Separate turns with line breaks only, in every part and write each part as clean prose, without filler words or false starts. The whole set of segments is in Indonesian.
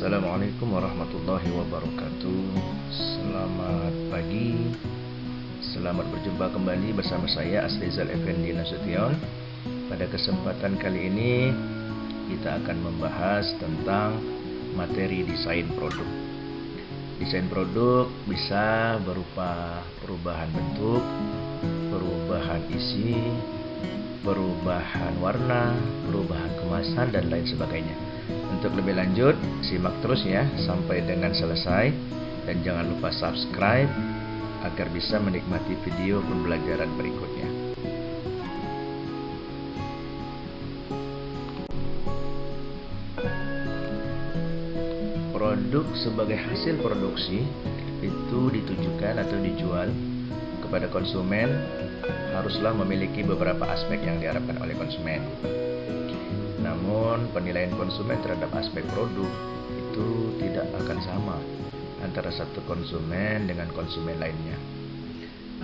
Assalamualaikum warahmatullahi wabarakatuh. Selamat pagi. Selamat berjumpa kembali bersama saya Asrizal Effendi Nasution. Pada kesempatan kali ini kita akan membahas tentang materi desain produk. Desain produk bisa berupa perubahan bentuk, perubahan isi, perubahan warna, perubahan kemasan, dan lain sebagainya. Untuk lebih lanjut, simak terus ya sampai dengan selesai, dan jangan lupa subscribe agar bisa menikmati video pembelajaran berikutnya. Produk sebagai hasil produksi itu ditujukan atau dijual kepada konsumen haruslah memiliki beberapa aspek yang diharapkan oleh konsumen. Namun penilaian konsumen terhadap aspek produk itu tidak akan sama antara satu konsumen dengan konsumen lainnya.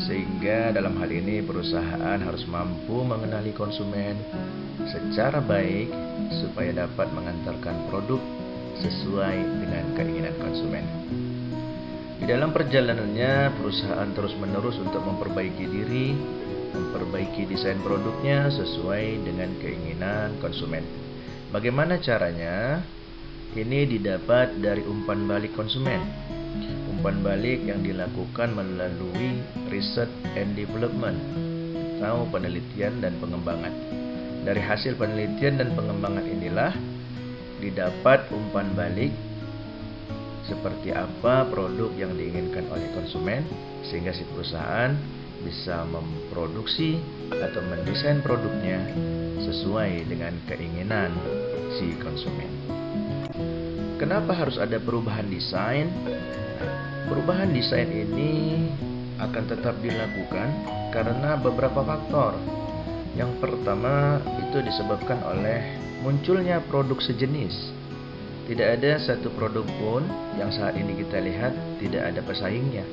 Sehingga dalam hal ini perusahaan harus mampu mengenali konsumen secara baik supaya dapat mengantarkan produk sesuai dengan keinginan konsumen. Di dalam perjalanannya, perusahaan terus-menerus untuk memperbaiki diri, memperbaiki desain produknya sesuai dengan keinginan konsumen. Bagaimana caranya? Ini didapat dari umpan balik konsumen. Umpan balik yang dilakukan melalui research and development atau penelitian dan pengembangan. Dari hasil penelitian dan pengembangan inilah didapat umpan balik seperti apa produk yang diinginkan oleh konsumen, sehingga si perusahaan bisa memproduksi atau mendesain produknya sesuai dengan keinginan si konsumen. Kenapa harus ada perubahan desain? Perubahan desain ini akan tetap dilakukan karena beberapa faktor. Yang pertama itu disebabkan oleh munculnya produk sejenis. Tidak ada satu produk pun yang saat ini kita lihat tidak ada pesaingnya.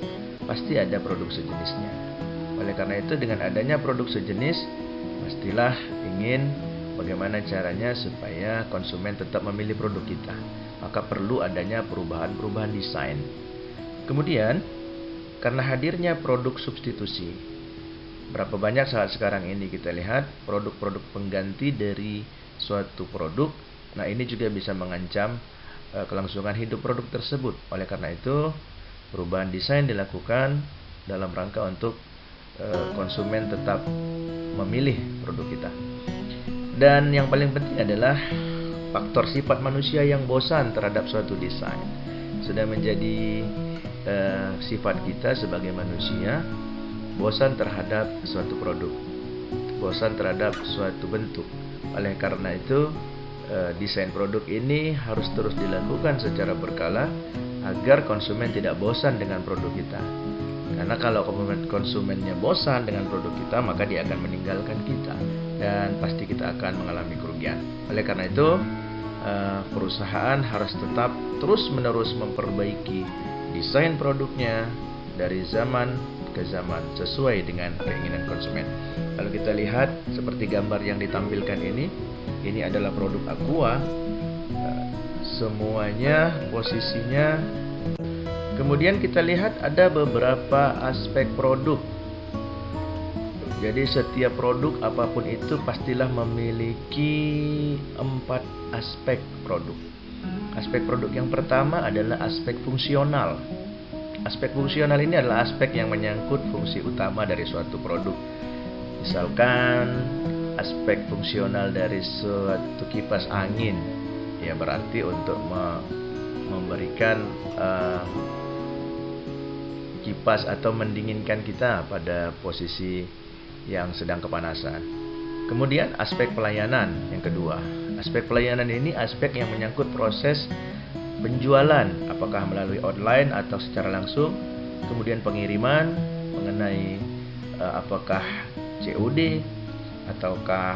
Pasti ada produk sejenisnya. Oleh karena itu, dengan adanya produk sejenis, pastilah ingin bagaimana caranya supaya konsumen tetap memilih produk kita. Maka perlu adanya perubahan-perubahan desain. Kemudian, karena hadirnya produk substitusi, berapa banyak saat sekarang ini kita lihat produk-produk pengganti dari suatu produk. Nah, ini juga bisa mengancam kelangsungan hidup produk tersebut. Oleh karena itu, perubahan desain dilakukan dalam rangka untuk konsumen tetap memilih produk kita. Dan yang paling penting adalah faktor sifat manusia yang bosan terhadap suatu desain. Sudah menjadi sifat kita sebagai manusia, bosan terhadap suatu produk, bosan terhadap suatu bentuk. Oleh karena itu, desain produk ini harus terus dilakukan secara berkala agar konsumen tidak bosan dengan produk kita. Karena kalau konsumennya bosan dengan produk kita, maka dia akan meninggalkan kita dan pasti kita akan mengalami kerugian. Oleh karena itu, perusahaan harus tetap terus-menerus memperbaiki desain produknya dari zaman ke zaman sesuai dengan keinginan konsumen. Kalau kita lihat seperti gambar yang ditampilkan ini adalah produk Aqua. Semuanya posisinya. Kemudian kita lihat ada beberapa aspek produk. Jadi setiap produk apapun itu pastilah memiliki 4 aspek produk. Aspek produk yang pertama adalah aspek fungsional. Aspek fungsional ini adalah aspek yang menyangkut fungsi utama dari suatu produk. Misalkan aspek fungsional dari suatu kipas angin, ya berarti untuk memberikan kipas atau mendinginkan kita pada posisi yang sedang kepanasan. Kemudian aspek pelayanan yang kedua. Aspek pelayanan ini aspek yang menyangkut proses penjualan, apakah melalui online atau secara langsung. Kemudian pengiriman mengenai apakah COD ataukah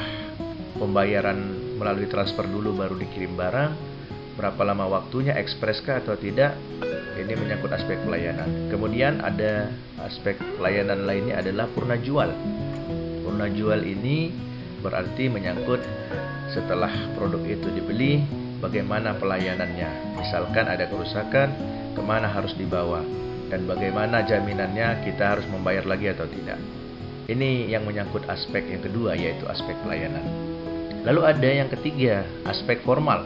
pembayaran melalui transfer dulu baru dikirim barang, berapa lama waktunya, ekspres kah atau tidak. Ini menyangkut aspek pelayanan. Kemudian ada aspek pelayanan lainnya adalah purna jual. Purna jual ini berarti menyangkut setelah produk itu dibeli, bagaimana pelayanannya. Misalkan ada kerusakan, kemana harus dibawa, dan bagaimana jaminannya kita harus membayar lagi atau tidak. Ini yang menyangkut aspek yang kedua, yaitu aspek pelayanan. Lalu ada yang ketiga, aspek formal.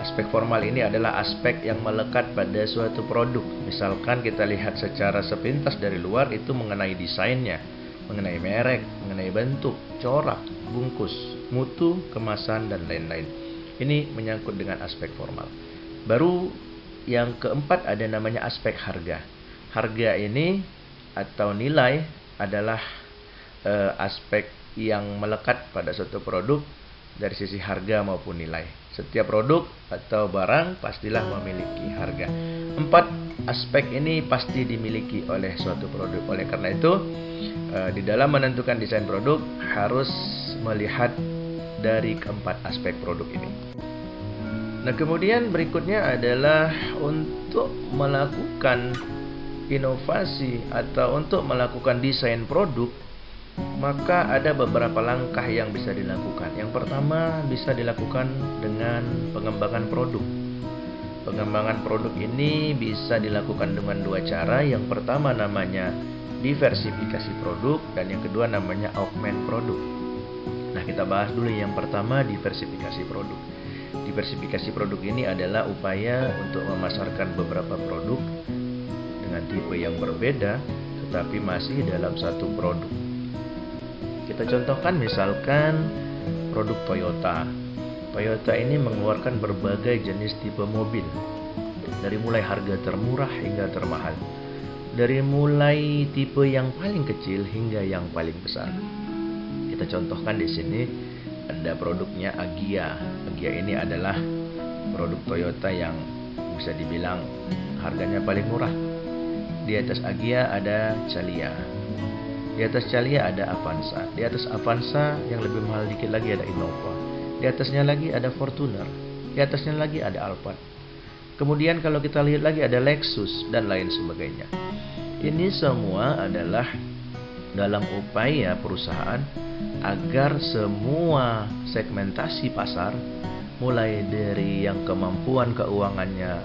Aspek formal ini adalah aspek yang melekat pada suatu produk. Misalkan kita lihat secara sepintas dari luar, itu mengenai desainnya, mengenai merek, mengenai bentuk, corak, bungkus, mutu, kemasan, dan lain-lain. Ini menyangkut dengan aspek formal. Baru yang keempat ada namanya aspek harga. Harga ini atau nilai adalah aspek yang melekat pada suatu produk dari sisi harga maupun nilai. Setiap produk atau barang pastilah memiliki harga. 4 aspek ini pasti dimiliki oleh suatu produk. Oleh karena itu, di dalam menentukan desain produk harus melihat dari keempat aspek produk ini. Nah, kemudian berikutnya adalah untuk melakukan inovasi atau untuk melakukan desain produk, maka ada beberapa langkah yang bisa dilakukan. Yang pertama bisa dilakukan dengan pengembangan produk. Pengembangan produk ini bisa dilakukan dengan 2 cara. Yang pertama namanya diversifikasi produk, dan yang kedua namanya augment produk. Nah, kita bahas dulu yang pertama, diversifikasi produk. Diversifikasi produk ini adalah upaya untuk memasarkan beberapa produk dengan tipe yang berbeda tetapi masih dalam satu produk. Kita contohkan misalkan produk Toyota. Toyota ini mengeluarkan berbagai jenis tipe mobil, dari mulai harga termurah hingga termahal, dari mulai tipe yang paling kecil hingga yang paling besar. Kita contohkan di sini ada produknya Agya. Agya ini adalah produk Toyota yang bisa dibilang harganya paling murah. Di atas Agya ada Calia. Di atas Calia ada Avanza. Di atas Avanza yang lebih mahal dikit lagi ada Innova. Di atasnya lagi ada Fortuner. Di atasnya lagi ada Alphard. Kemudian kalau kita lihat lagi ada Lexus dan lain sebagainya. Ini semua adalah dalam upaya perusahaan agar semua segmentasi pasar, mulai dari yang kemampuan keuangannya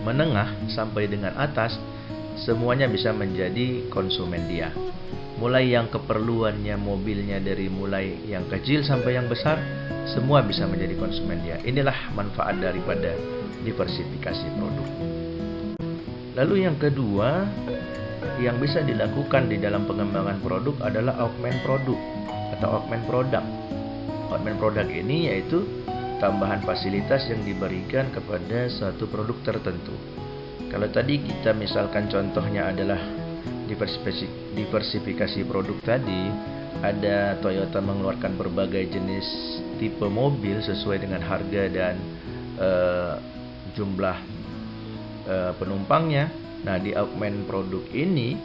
menengah sampai dengan atas, semuanya bisa menjadi konsumen dia. Mulai yang keperluannya mobilnya dari mulai yang kecil sampai yang besar, semua bisa menjadi konsumen dia. Inilah manfaat daripada diversifikasi produk. Lalu yang kedua yang bisa dilakukan di dalam pengembangan produk adalah augment produk atau augment product. Augment product ini yaitu tambahan fasilitas yang diberikan kepada suatu produk tertentu. Kalau tadi kita misalkan contohnya adalah diversifikasi produk tadi, ada Toyota mengeluarkan berbagai jenis tipe mobil sesuai dengan harga dan jumlah penumpangnya. Nah, di augment produk ini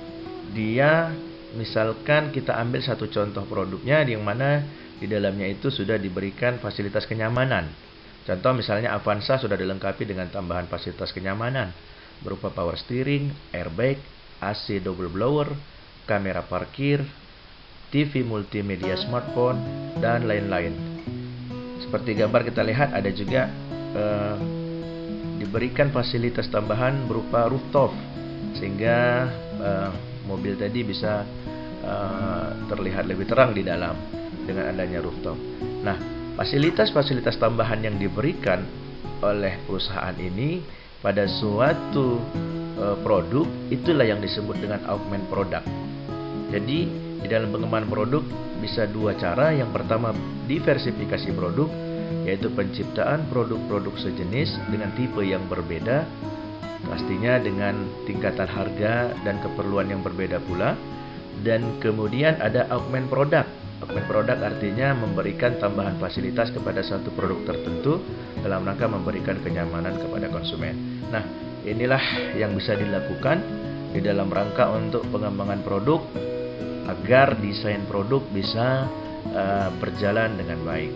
dia misalkan kita ambil satu contoh produknya yang mana di dalamnya itu sudah diberikan fasilitas kenyamanan. Contoh misalnya Avanza sudah dilengkapi dengan tambahan fasilitas kenyamanan berupa power steering, airbag, AC double blower, kamera parkir, TV multimedia smartphone, dan lain-lain. Seperti gambar kita lihat ada juga diberikan fasilitas tambahan berupa rooftop sehingga mobil tadi bisa terlihat lebih terang di dalam dengan adanya rooftop. Nah, fasilitas-fasilitas tambahan yang diberikan oleh perusahaan ini pada suatu produk, itulah yang disebut dengan augment product. Jadi di dalam pengembangan produk bisa 2 cara. Yang pertama diversifikasi produk, yaitu penciptaan produk-produk sejenis dengan tipe yang berbeda, pastinya dengan tingkatan harga dan keperluan yang berbeda pula. Dan kemudian ada augment product. Augment product artinya memberikan tambahan fasilitas kepada satu produk tertentu dalam rangka memberikan kenyamanan kepada konsumen. Nah, inilah yang bisa dilakukan di dalam rangka untuk pengembangan produk agar desain produk bisa berjalan dengan baik.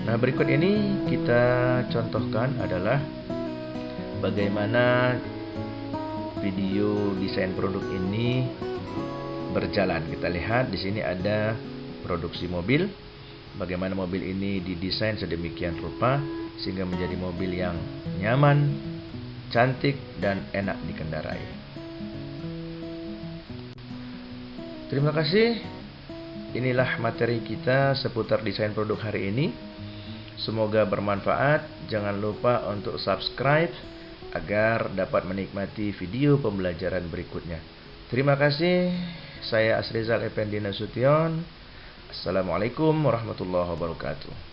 Nah, berikut ini kita contohkan adalah bagaimana video desain produk ini berjalan. Kita lihat di sini ada produksi mobil, bagaimana mobil ini didesain sedemikian rupa sehingga menjadi mobil yang nyaman, cantik, dan enak dikendarai. Terima kasih. Inilah materi kita seputar desain produk hari ini. Semoga bermanfaat. Jangan lupa untuk subscribe agar dapat menikmati video pembelajaran berikutnya. Terima kasih. Saya Asrizal Effendi Nasution. Assalamualaikum warahmatullahi wabarakatuh.